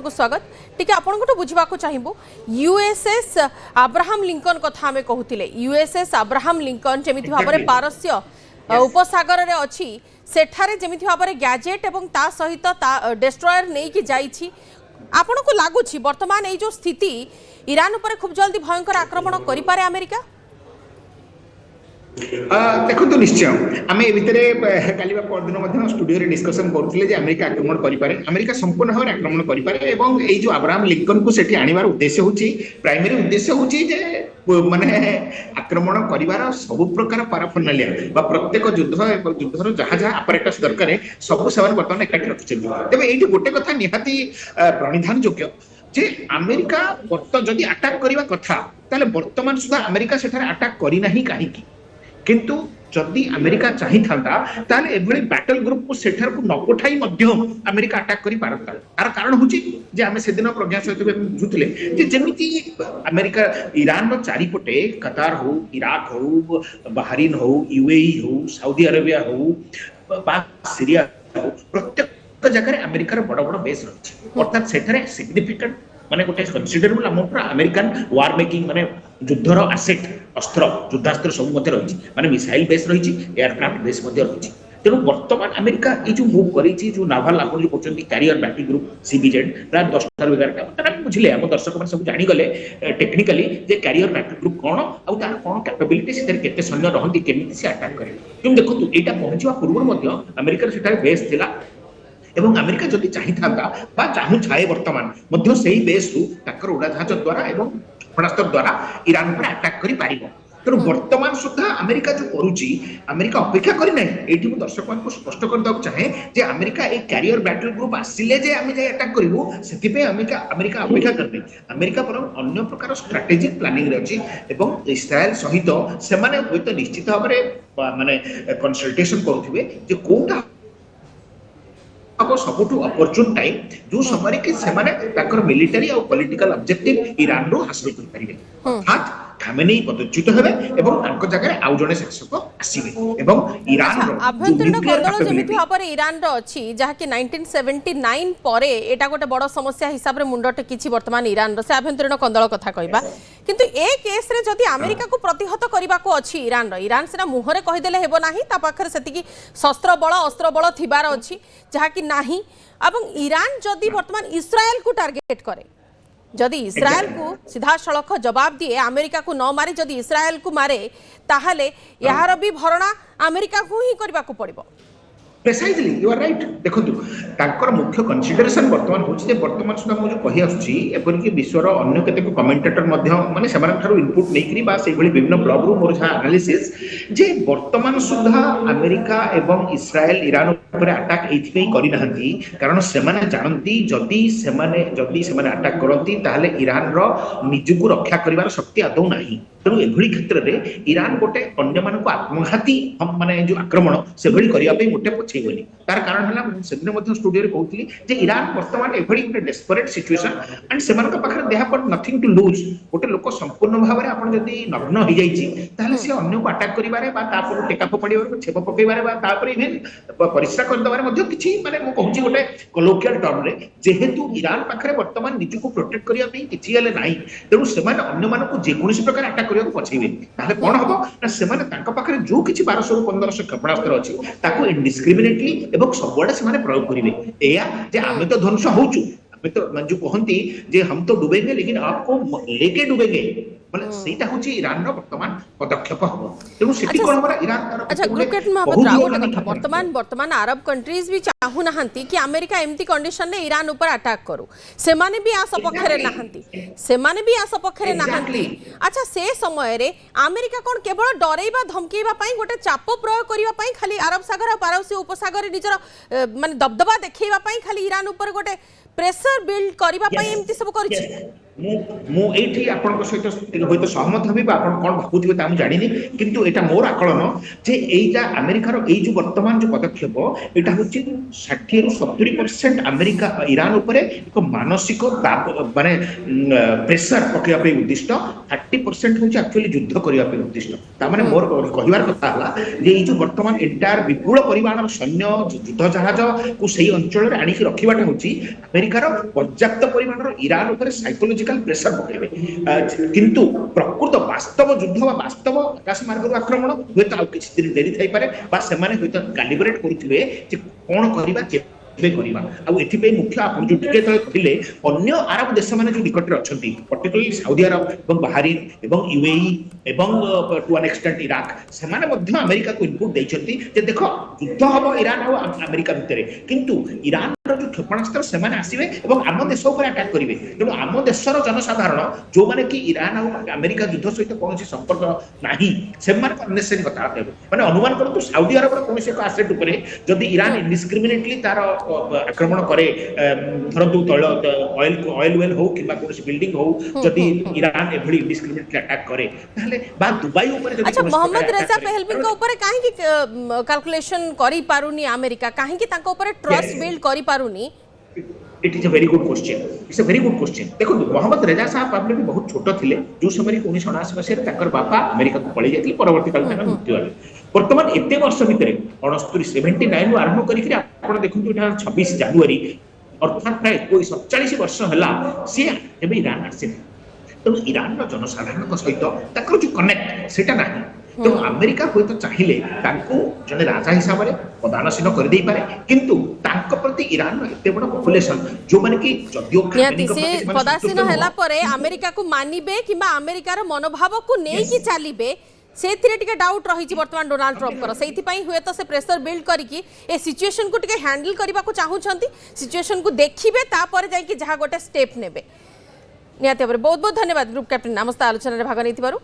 आपनको स्वागत टिके आपनको बुझा चाहबू यूएसएस अब्राहम लिंकन कथा आम कहते यूएसएस अब्राहम लिंकन जमी भाव में पारस्य उपसागर में अच्छी सेठारे जमी भाव में गैजेट और ता सहित डेस्ट्रॉयर नहीं कि जाइछि आपन को लगुच वर्तमान ये जो स्थिति ईरान पर खूब जल्दी भयंकर आक्रमण करि पारे अमेरिका देखो तो निश्चय आम ए भितर काली परदिन स्टूडियो रे डिस्कशन करथिले जे अमेरिका आक्रमण करि पारे अमेरिका संपूर्ण भाव आक्रमण करि पारे एवं ए जो अब्राहम लिंकन को सेठी आनिबार उद्देश्य होची प्राइमरी उद्देश्य होची जे माने आक्रमण करिवार सब प्रकार पाराफर्नालिया बा प्रत्येक युद्धर जहाँ जहाँ आपरेटस दरकार सब से वर्तमान एकाठी रखिछन तबे एठी गोटे कथा निहाती प्रणिधान योग्य जे अमेरिका जदि अटैक करिवा कथा ताले वर्तमान सुधा अमेरिका सेठारे अटैक करि नाही काहे की किंतु जदि अमेरिका चाहि थांदा ताले एभली बैटल ग्रुप को सेठर को न पठाई मध्य अमेरिका अटैक करि पारता तार कारण होची जे आमे सेदिन प्रज्ञा सहित बुझुतले जे जेमिति अमेरिका ईरान रो चारिपटे कतार हो इराक हो बहरीन हो यूएई हो सऊदी अरेबिया हो बा सीरिया हो प्रत्येक जगह अमेरिका रो बड़ बड़ बेस रही अर्थात सेठरे सिग्निफिकेंट माने गोटे कन्सिडरेबल अमाउंट अमेरिकन वार मेकिंग माने युद्धर आसेट अस्त्र युद्धास्त्र सब मध्य रही माने मिसाइल बेस रही एयरक्राफ्ट बेस मध्य रही तेणु वर्तमान अमेरिका ये जो मूव करी जो नाभाल आप जो कहते कैरियर बैटल ग्रुप सीबीजेड प्राय 10-11 बुझे आम दर्शक मैंने सब जानीगले टेक्निकाली जे कैरियर बैटल ग्रुप कौन आउ तार कौन कैपेबिलिटी से केते सैन्य रही केमिति से अटैक करे क्यों देखो यहाँ पहुंचा पूर्व अमेरिका सेठारे बेस थिला एवं अमेरिका जदि चाहिए बा चाहू छाए वर्तमान मध्य सेही बेस रु ताकर उड़ाजहाज द्वारा एवं क्षेपणास्त्र द्वारा ईरान पर अटैक करि पारिबो तेणु वर्तमान सुधा अमेरिका जो करुची अमेरिका अपेक्षा करी नहीं एठी मु दर्शक को स्पष्ट कर दक चाहे जे अमेरिका एक कैरियर बैटल ग्रुप आसिले जे आमे जे अटैक करिवो सेति पे अमेरिका अपेक्षा करबे अमेरिका पर अन्य प्रकार स्ट्रेटेजिक प्लानिंग रे अछि एवं इस्राएल सहित से माने होय तो निश्चित भाव माने कंसल्टेशन करूथिबे जे कोटा सबुठू अपॉर्चुन टाइम जो समय कि सेमाने ताकर मिलिटरी और पॉलिटिकल ऑब्जेक्टिव ईरान रो हासिल कर परिबे अर्थात खामेनी पदच्युत हेबे एवं तांको जगह आउ जने शासक आसीबे एवं ईरान रो आभ्यंतरीण गंदल जेमिति भाव रे ईरान रो अछि जहा कि 1979 परे एटा गोटे बड़ समस्या हिसाब रे मुंडटे किछि वर्तमान ईरान रो से आभ्यंतरीण गंदल कथा कहबा किंतु ए केस रे जदि अमेरिका को प्रतिहत करबा को अछि ईरान सेना मुहरे कहि देले हेबो नाही ता पाखर सेति कि शस्त्र बळ अस्त्र बळ थिबार अछि जहा कि नाही एवं ईरान जदि वर्तमान इस्राएल को टार्गेट करे जदि इस्राएल को सीधा सड़क जवाब दिए अमेरिका को न मारे जदि इस्राएल को मारे ताहले यार भी भरणा अमेरिका को ही करबा को पड़िबो प्रेसाइजली यू आर राइट देखो तांकर मुख्य कंसीडरेशन वर्तमान होची जे वर्तमान सुधा मु जो कहि आछी एपरि कि विश्वर अन्य केतेक कमेंटेटर मध्य माने सेमान थारो इनपुट नै करी बा सेहि भली विभिन्न ब्लॉग रो मोर जहा एनालिसिस जे वर्तमान सुधा अमेरिका एवं इस्राएल ईरान ऊपर अटैक एथि पे करि नहंती कारण सेमाने जानंती जदी सेमाने अटैक करंती ताहले ईरान रो निजु को रक्षा करिवार शक्ति आदौ नाही तेणु एभली क्षेत्र में ईरान गोटे अन्य मानक आत्मघाती हम माने जो आक्रमण से भली करिया पे मोटे पछे गली तार कारण हला सेदिन मध्ये स्टूडियो रे कहउतली जे ईरान वर्तमान एभली गोटे डेस्परेट सिचुएशन एंड सेमान का पाखर they have got nothing to lose गोटे लोक संपूर्ण भाव रे आपण जदी नग्न हो जाई छी ताले से अन्य को अटैक करिवारे बा तापर टेका पकड़िबार छेप पकइबारे बा तापर इवन परिश्रा कर दबारे मध्ये किछि माने मु कहउची गोटे कोलोकियल टर्म रे जेहेतु ईरान पाखरे वर्तमान निजु को प्रोटेक्ट करिया पे किछि हले नाही तेणु सेमान अन्य मानक जे कोनोसी प्रकार अटैक पछेबे ताले कोन हबो ना सेमाने तांका पाखरे जो किछि 1200-1500 क्षेपणास्त्र अछि ताको इनडिस्क्रिमिनेटली एवं सबडे सेमाने प्रयोग करिवे एया जे आमे तो ध्वंस होउछु आमे तो मंजू कहंती जे हम तो डूबेंगे लेकिन आपको लेके डूबेंगे माने सेटा होछि ईरान रो वर्तमान पदक्षेप हबो तेनु सेठी कोन हमरा ईरान तारो अच्छा ग्रुकेट महाबत वर्तमान अरब कंट्रीज भी चाहू नहंती कि अमेरिका एमती कंडीशन ने ईरान ऊपर अटैक करू सेमाने भी आ सपक्षरे नहंती अच्छा से समय रे अमेरिका कोन केवल डरेबा धमकेबा पई गोटे चाप प्रयोग करिबा पई खाली अरब सागर और पारसी उपसागर निजर माने दबदबा देखैबा पई खाली ईरान ऊपर गोटे प्रेशर बिल्ड करिबा पई एमती सब करछि ମୁଁ ଏଇଠି ଆପଣଙ୍କ ସହିତ ହୁଏତ ସହମତ ହେବି ବା ଆପଣ କଣ ଭାବୁଥିବେ ତା ମୁଁ ଜାଣିନି, କିନ୍ତୁ ଏଇଟା ମୋର ଆକଳନ ଯେ ଏଇଟା ଆମେରିକାର ଏଇ ଯୋଉ ବର୍ତ୍ତମାନ ଯୋଉ ପଦକ୍ଷେପ ଏଇଟା ହଉଛି 60 ରୁ 70% ଆମେରିକା ଇରାନ ଉପରେ ଏକ ମାନସିକ ମାନେ ପ୍ରେସର ପକେଇବା ପାଇଁ ଉଦ୍ଦିଷ୍ଟ, 30% ହଉଛି ଆକ୍ଚୁଆଲି ଯୁଦ୍ଧ କରିବା ପାଇଁ ଉଦ୍ଦିଷ୍ଟ। ତାମାନେ ମୋର କହିବାର କଥା ହେଲା ଯେ ଏଇ ଯୋଉ ବର୍ତ୍ତମାନ ଏଣ୍ଟାୟାର ବିପୁଳ ପରିମାଣର ସୈନ୍ୟ ଯୁଦ୍ଧ ଜାହାଜକୁ ସେଇ ଅଞ୍ଚଳରେ ଆଣିକି ରଖିବାଟା ହଉଛି ଆମେରିକାର ପର୍ଯ୍ୟାପ୍ତ ପରିମାଣର ଇରାନ ଉପରେ ସାଇକୋଲୋଜିକାଲ ପ୍ରେସର ପକେଇବେ। କିନ୍ତୁ ପ୍ରକୃତ ବାସ୍ତବ ଯୁଦ୍ଧ ବା ବାସ୍ତବ ଆକାଶ ମାର୍ଗରୁ ଆକ୍ରମଣ ହୁଏତ ଆଉ କିଛି ଦିନ ଡେରି ଥାଇପାରେ ବା ସେମାନେ ହୁଏତ କାଲିବ୍ରେଟ କରୁଥିବେ ଯେ କଣ କରିବା କରିବା। ଆଉ ଏଥିପାଇଁ ମୁଖ୍ୟ ଆପଣ ଯୋଉ ଟିକେ ତଳେ କହିଲେ ଅନ୍ୟ ଆରବ ଦେଶମାନେ ଯୋଉ ନିକଟରେ ଅଛନ୍ତି, ପର୍ଟିକୁଲାରଲି ସାଉଦି ଆରବ ଏବଂ ବାହାରିନ ଏବଂ ୟୁଏଇ ଏବଂ ଟୁ ଆନ୍ ଏକ୍ସଟେଣ୍ଟ ଇରାକ, ସେମାନେ ମଧ୍ୟ ଆମେରିକାକୁ ଇନପୁଟ ଦେଇଛନ୍ତି ଯେ ଦେଖ ଯୁଦ୍ଧ ହବ ଇରାନ ଆଉ ଆମେରିକା ଭିତରେ, କିନ୍ତୁ ଇରାନର ଯୋଉ କ୍ଷେପଣାସ୍ତ୍ର ସେମାନେ ଆସିବେ ଏବଂ ଆମ ଦେଶ ଉପରେ ଆଟାକ କରିବେ। ତେଣୁ ଆମ ଦେଶର ଜନସାଧାରଣ ଯୋଉମାନେ କି ଇରାନ ଆଉ ଆମେରିକା ଯୁଦ୍ଧ ସହିତ କୌଣସି ସମ୍ପର୍କ ନାହିଁ, ସେମାନଙ୍କ ଅନନେସେସରି କଥାବାର୍ତ୍ତା ହେବେ। ମାନେ ଅନୁମାନ କରନ୍ତୁ ସାଉଦି ଆରବର କୌଣସି ଏକ ଆସେଟ ଉପରେ ଯଦି ଇରାନ ଇନଡିସ୍କ୍ରିମିନେଟଲି ତାର ଆକ୍ରମଣ करे, ଧରନ୍ତୁ ତୈଳ ଅଏଲ ୱେଲ ହଉ କିମ୍ବା କୌଣସି ବିଲ୍ଡିଂ ହଉ, ଯଦି ଇରାନ ଏଭଳି ଇନଡିସ୍କ୍ରିମିନେଟଲି ଆଟାକ करे ତାହେଲେ ବା ଦୁବାଇ ଉପରେ ଯଦି अच्छा मोहम्मद रेजा पहलवीଙ୍କ ଉପରେ କାହିଁକି କ୍ୟାଲକୁଲେସନ କରି ପାରୁନି ଆମେରିକା, କାହିଁକି ତାଙ୍କ ଉପରେ ଟ୍ରଷ୍ଟ ବିଲ୍ଡ କରି ପାରୁନି? It is a very good question. It's a very good question. देखो मोहम्मद रेजा साहब पहले भी बहुत छोट थिले, जो समय 1979 मसीह ताकर बापा अमेरिका को पळै जायतिले, परवर्ती काल में मृत्यु होले। वर्तमान एते वर्ष भितरे 79 रु आरंभ करी आपण देखंतु एटा 26 जनवरी अर्थात प्राय 47 वर्ष हला से एबे ईरान आसे। तो ईरान रो जनसाधारण सहित ताकर जो कनेक्ट सेटा नाही। तो अमेरिका हुए तो चाहिए जने राजा हिसाब से पदानसीन कर दे पारे, किंतु तांको प्रति ईरान एते बड़ पॉपुलेशन जो माने कि जदियो नियति से पदासीन हैला परे अमेरिका को मानिबे किबा अमेरिकार मनोभाव को नै कि चालिबे सेथिरे टिके डाउट रही वर्तमान डोनाल्ड ट्रम्प कर, सेथि पई हुए तो से प्रेशर बिल्ड करिकि ए सिचुएशन को टिके हैंडल करबा को चाहूछंती, सिचुएशन को देखिबे तापर जाय कि जहा गोटे स्टेप नेबे। नियति बहुत बहुत धन्यवाद ग्रुप कैप्टन नमस्ते आलोचना रे भाग नै थिबारु।